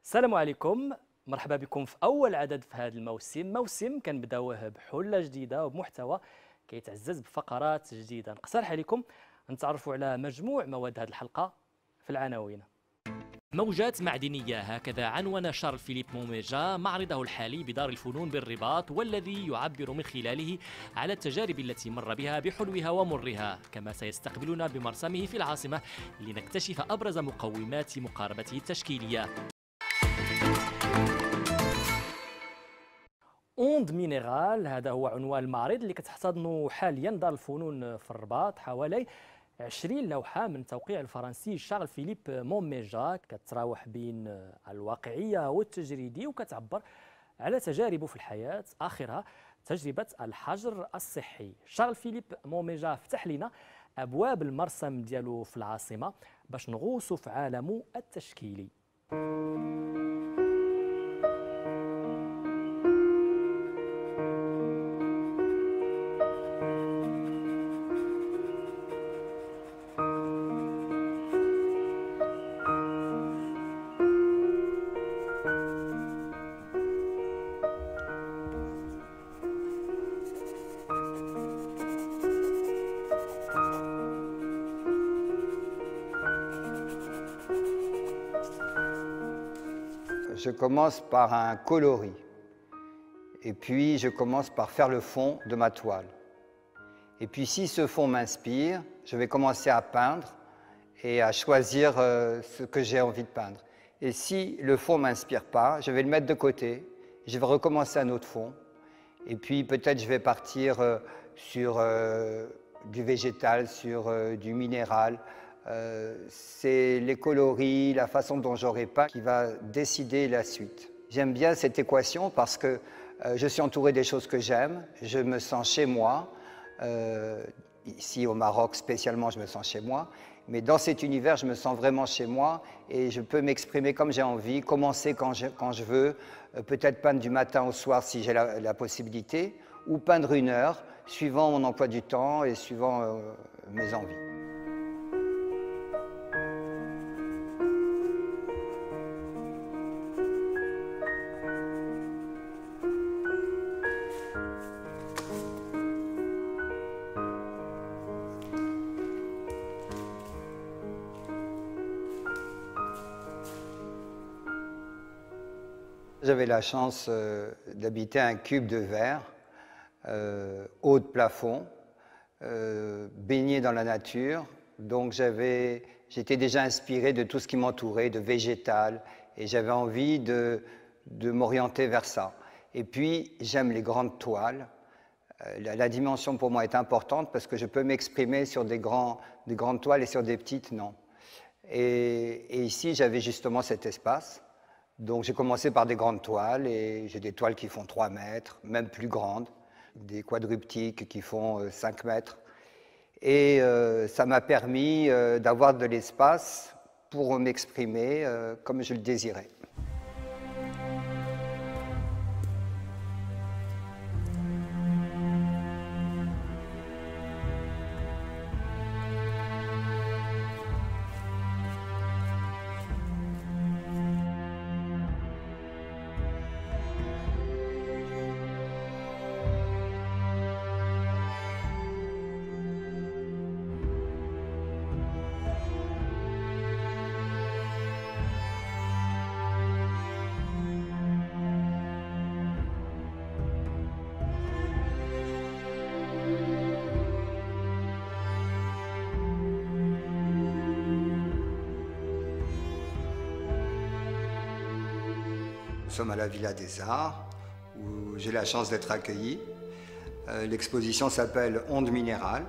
السلام عليكم. مرحبا بكم في اول عدد في هذا موسم كنبداوه بحله جديده وبمحتوى كيتعزز بفقرات جديده. نقترح عليكم نتعرفوا على مجموع مواد هذه الحلقه في العناوين. موجات معدنية، هكذا عنوان شارل فيليب موميجا معرضه الحالي بدار الفنون بالرباط، والذي يعبر من خلاله على التجارب التي مر بها بحلوها ومرها، كما سيستقبلنا بمرسمه في العاصمة لنكتشف أبرز مقومات مقاربته التشكيلية. اوند مينيرال، هذا هو عنوان المعرض اللي كتحتضنه حاليا دار الفنون في الرباط. حوالي 20 لوحة من توقيع الفرنسي شارل فيليب موميجا، كتراوح بين الواقعية والتجريدي وكتعبر على تجاربه في الحياة، آخرها تجربة الحجر الصحي. شارل فيليب موميجا فتح لنا أبواب المرسم ديالو في العاصمة باش نغوصوا في عالمه التشكيلي. Je commence par un coloris et puis je commence par faire le fond de ma toile. Et puis si ce fond m'inspire, je vais commencer à peindre et à choisir ce que j'ai envie de peindre. Et si le fond ne m'inspire pas, je vais le mettre de côté, je vais recommencer un autre fond et puis peut-être je vais partir sur du végétal, sur du minéral. C'est les coloris, la façon dont j'aurai peint qui va décider la suite. J'aime bien cette équation parce que je suis entouré des choses que j'aime, je me sens chez moi. Ici au Maroc spécialement, je me sens chez moi. Mais dans cet univers, je me sens vraiment chez moi et je peux m'exprimer comme j'ai envie, commencer quand je veux, peut-être peindre du matin au soir si j'ai la possibilité, ou peindre 1 heure, suivant mon emploi du temps et suivant mes envies. J'avais la chance d'habiter un cube de verre, haut de plafond, baigné dans la nature. Donc j'étais déjà inspiré de tout ce qui m'entourait, de végétal, et j'avais envie de m'orienter vers ça. Et puis j'aime les grandes toiles. La dimension pour moi est importante parce que je peux m'exprimer sur des grandes toiles et sur des petites, non. Et ici, j'avais justement cet espace. Donc j'ai commencé par des grandes toiles et j'ai des toiles qui font 3 mètres, même plus grandes, des quadruptyques qui font 5 mètres. Et ça m'a permis d'avoir de l'espace pour m'exprimer comme je le désirais. Nous sommes à la Villa des Arts, où j'ai la chance d'être accueilli. L'exposition s'appelle Ondes minérales.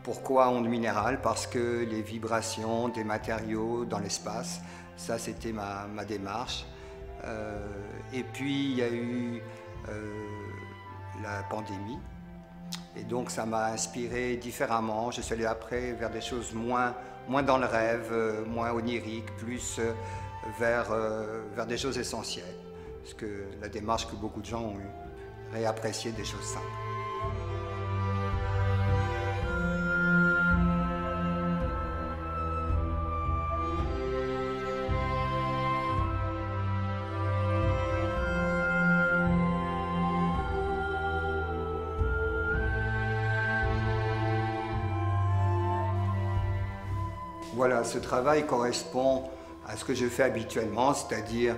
Pourquoi ondes minérales? Parce que les vibrations des matériaux dans l'espace, ça c'était ma démarche. Et puis il y a eu la pandémie, et donc ça m'a inspiré différemment. Je suis allé après vers des choses moins dans le rêve, moins oniriques, plus vers des choses essentielles. Parce que la démarche que beaucoup de gens ont eu, réapprécier des choses simples. Voilà, ce travail correspond à ce que je fais habituellement, c'est-à-dire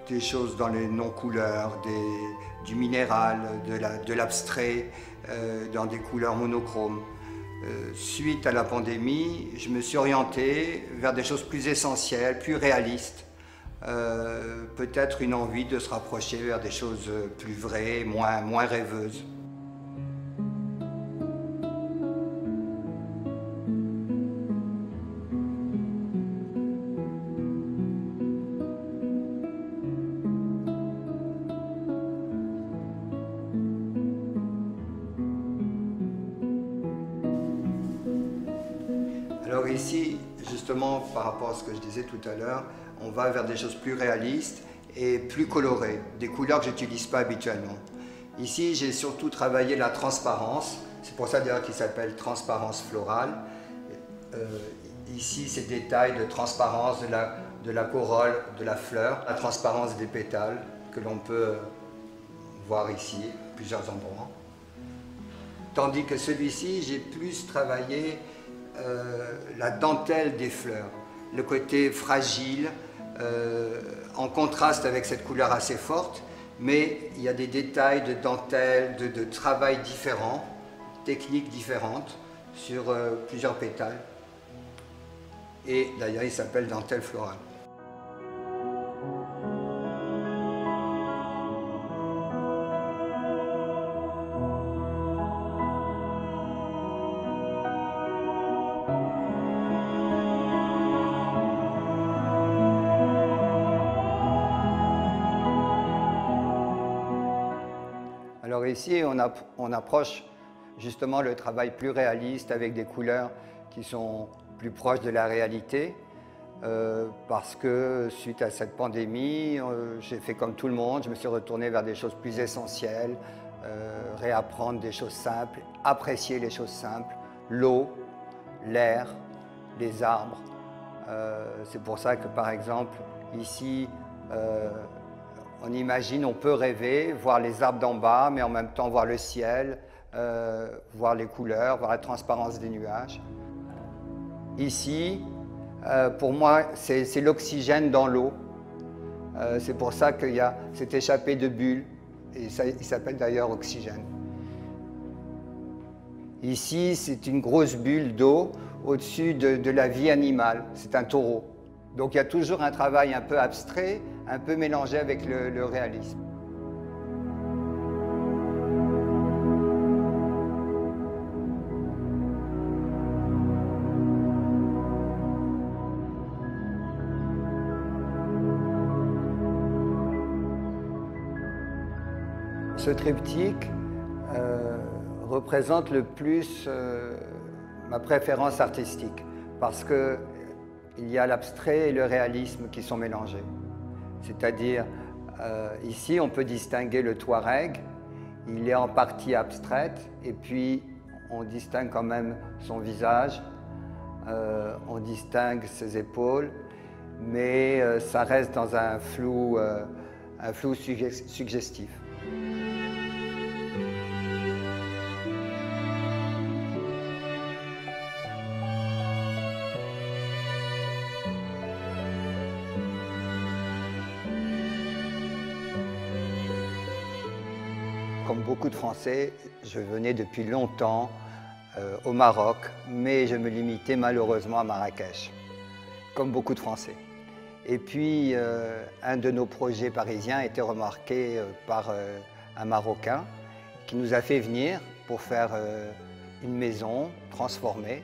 des choses dans les non-couleurs, du minéral, de l'abstrait, dans des couleurs monochromes. Suite à la pandémie, je me suis orienté vers des choses plus essentielles, plus réalistes. Peut-être une envie de se rapprocher vers des choses plus vraies, moins rêveuses. Alors ici, justement, par rapport à ce que je disais tout à l'heure, on va vers des choses plus réalistes et plus colorées, des couleurs que je n'utilise pas habituellement. Ici, j'ai surtout travaillé la transparence, c'est pour ça d'ailleurs qu'il s'appelle transparence florale. Ici, ces détails de transparence de la corolle, de la fleur, la transparence des pétales que l'on peut voir ici, à plusieurs endroits. Tandis que celui-ci, j'ai plus travaillé la dentelle des fleurs, le côté fragile, en contraste avec cette couleur assez forte, mais il y a des détails de dentelle, de travail différents, techniques différentes sur plusieurs pétales. Et d'ailleurs, il s'appelle dentelle florale. Alors ici, on approche justement le travail plus réaliste avec des couleurs qui sont plus proches de la réalité parce que suite à cette pandémie, j'ai fait comme tout le monde, je me suis retourné vers des choses plus essentielles, réapprendre des choses simples, apprécier les choses simples, l'eau, l'air, les arbres. C'est pour ça que par exemple ici, on imagine, on peut rêver, voir les arbres d'en bas, mais en même temps voir le ciel, voir les couleurs, voir la transparence des nuages. Ici, pour moi, c'est l'oxygène dans l'eau. C'est pour ça qu'il y a cette échappée de bulles, et ça, il s'appelle d'ailleurs oxygène. Ici, c'est une grosse bulle d'eau au-dessus de la vie animale, c'est un taureau. Donc il y a toujours un travail un peu abstrait, un peu mélangé avec le réalisme. Ce triptyque représente le plus ma préférence artistique parce que il y a l'abstrait et le réalisme qui sont mélangés. C'est-à-dire, ici, on peut distinguer le Touareg, il est en partie abstraite, et puis on distingue quand même son visage, on distingue ses épaules, mais ça reste dans un flou suggestif. Comme beaucoup de Français, je venais depuis longtemps au Maroc, mais je me limitais malheureusement à Marrakech, comme beaucoup de Français. Et puis, un de nos projets parisiens a été remarqué par un Marocain qui nous a fait venir pour faire une maison transformée.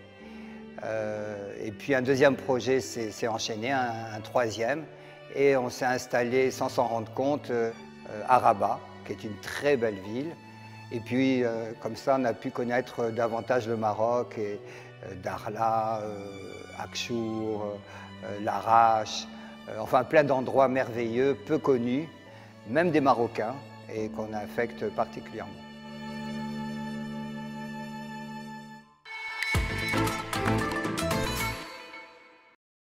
Et puis un deuxième projet s'est enchaîné, un troisième, et on s'est installé sans s'en rendre compte à Rabat, qui est une très belle ville. Et puis, comme ça, on a pu connaître davantage le Maroc, et Dakhla, Akchour, Larache, enfin plein d'endroits merveilleux, peu connus, même des Marocains, et qu'on affecte particulièrement.